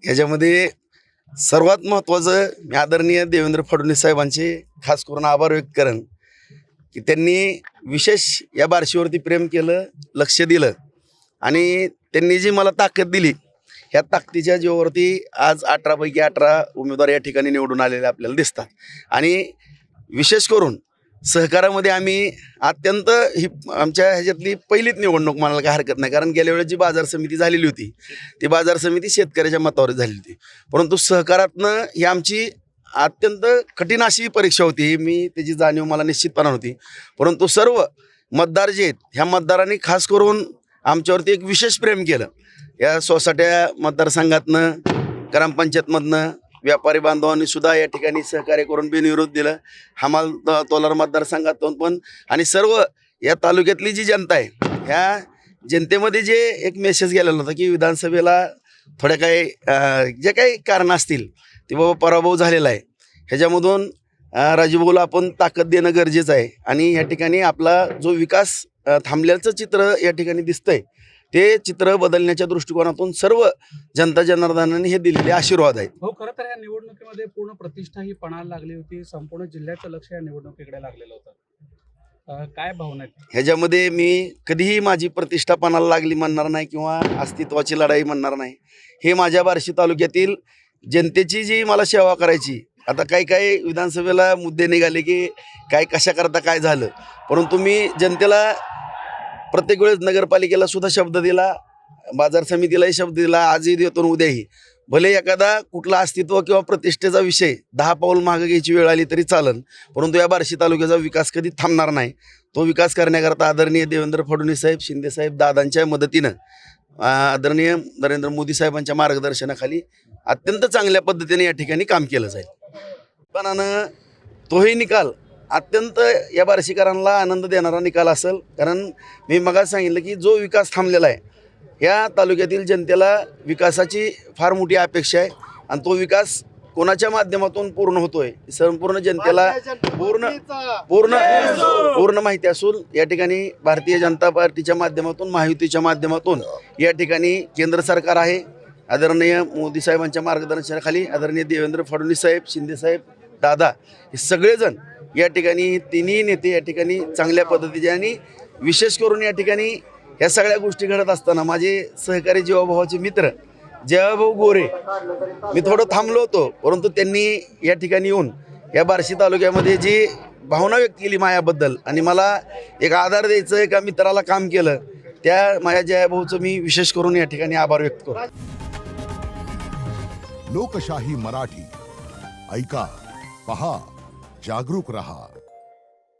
ह्याच्यामध्ये सर्वात महत्त्वाचं मी आदरणीय देवेंद्र फडणवीस साहेबांचे खास करून आभार व्यक्त करेन की त्यांनी विशेष या बार्शीवरती प्रेम केलं, लक्ष दिलं आणि त्यांनी जी मला ताकद दिली, ह्या ताकदीच्या जीवावरती आज 18 पैकी 18 उमेदवार या ठिकाणी निवडून आलेले आपल्याला दिसतात. आणि विशेष करून सहकारामध्ये आम्ही अत्यंत ही आमच्या ह्याच्यातली पहिलीच निवडणूक म्हणायला काही हरकत नाही, कारण गेल्या वेळेस जी बाजार समिती झालेली होती ती बाजार समिती शेतकऱ्याच्या मतावर झालेली होती. परंतु सहकारातनं ही आमची अत्यंत कठीण अशी परीक्षा होती, मी त्याची जाणीव मला निश्चितपणे होती. परंतु सर्व मतदार जे आहेत ह्या मतदारांनी खास करून आमच्यावरती एक विशेष प्रेम केलं. या सोसाट्या मतदारसंघातनं, ग्रामपंचायतमधनं व्यापारी बांधवांनी सुद्धा या ठिकाणी सहकार्य करून बिनविरोध दिलं. हमाल तोलार मतदारसंघातून पण आणि सर्व या तालुक्यातली जी जनता आहे, ह्या जनतेमध्ये जे एक मेसेज गेलेला होता की विधानसभेला थोड्या काही जे काही कारणं असतील ते बाबा पराभव झालेला आहे, ह्याच्यामधून राजूभाऊला आपण ताकद देणं गरजेचं आहे. आणि या ठिकाणी आपला जो विकास थांबल्याचं चित्र या ठिकाणी दिसतंय, ते चित्र बदलण्याच्या दृष्टिकोनातून सर्व जनता जनार्दनाने हे दिलेले आशीर्वाद आहेत. हो, खरं तर या निवडणुकीमध्ये पूर्ण प्रतिष्ठा ही पणाला लागली होती. संपूर्ण जिल्ह्याचं लक्ष या निवडणुकीकडे लागलेलं होतं. काय भावना आहेत? ह्याच्यामध्ये मी कधीही माझी प्रतिष्ठा पणाला लागली म्हणणार नाही किंवा अस्तित्वाची लढाई म्हणणार नाही. हे माझ्या बार्शी तालुक्यातील जनतेची जी मला सेवा करायची, आता काही विधानसभेला मुद्दे निघाले की काय कशा करता काय झालं, परंतु मी जनतेला प्रत्येक वेळेस नगरपालिकेला सुद्धा शब्द दिला, बाजार समितीलाही शब्द दिला, आजही देतो उद्याही. भले एखादा कुठला अस्तित्व किंवा प्रतिष्ठेचा विषय 10 पाऊल मागे घ्यायची वेळ आली तरी चालेल, परंतु या बार्शी तालुक्याचा विकास कधी थांबणार नाही. तो विकास करण्याकरता आदरणीय देवेंद्र फडणवीस साहेब, शिंदे साहेब, दादांच्या मदतीनं, आदरणीय नरेंद्र मोदी साहेबांच्या मार्गदर्शनाखाली अत्यंत चांगल्या पद्धतीने या ठिकाणी काम केलं जाईल. पण तोही निकाल अत्यंत या बार्शीकरांना आनंद देणारा निकाल असेल, कारण मी मगाच सांगितलं की जो विकास थांबलेला आहे, या तालुक्यातील जनतेला विकासाची फार मोठी अपेक्षा आहे आणि तो विकास कोणाच्या माध्यमातून पूर्ण होतोय संपूर्ण जनतेला पूर्ण माहिती असून या ठिकाणी भारतीय जनता पार्टीच्या माध्यमातून, महायुतीच्या माध्यमातून या ठिकाणी केंद्र सरकार आहे. आदरणीय मोदी साहेबांच्या मार्गदर्शनाखाली आदरणीय देवेंद्र फडणवीस साहेब, शिंदे साहेब, दादा हे सगळेजण या ठिकाणी, तिन्ही नेते या ठिकाणी चांगल्या पद्धतीचे, आणि विशेष करून या ठिकाणी ह्या सगळ्या गोष्टी घडत असताना माझे सहकारी जीवाभावाचे मित्र जयभाऊ गोरे, मी थोडं थांबलो होतो, परंतु त्यांनी या ठिकाणी येऊन या बार्शी तालुक्यामध्ये जी भावना व्यक्त केली मायाबद्दल आणि मला एक आधार द्यायचं एका मित्राला काम केलं, त्या माझ्या जयभाऊचं मी विशेष करून या ठिकाणी आभार व्यक्त करतो. लोकशाही मराठी ऐका, पहा, जागरूक रहा.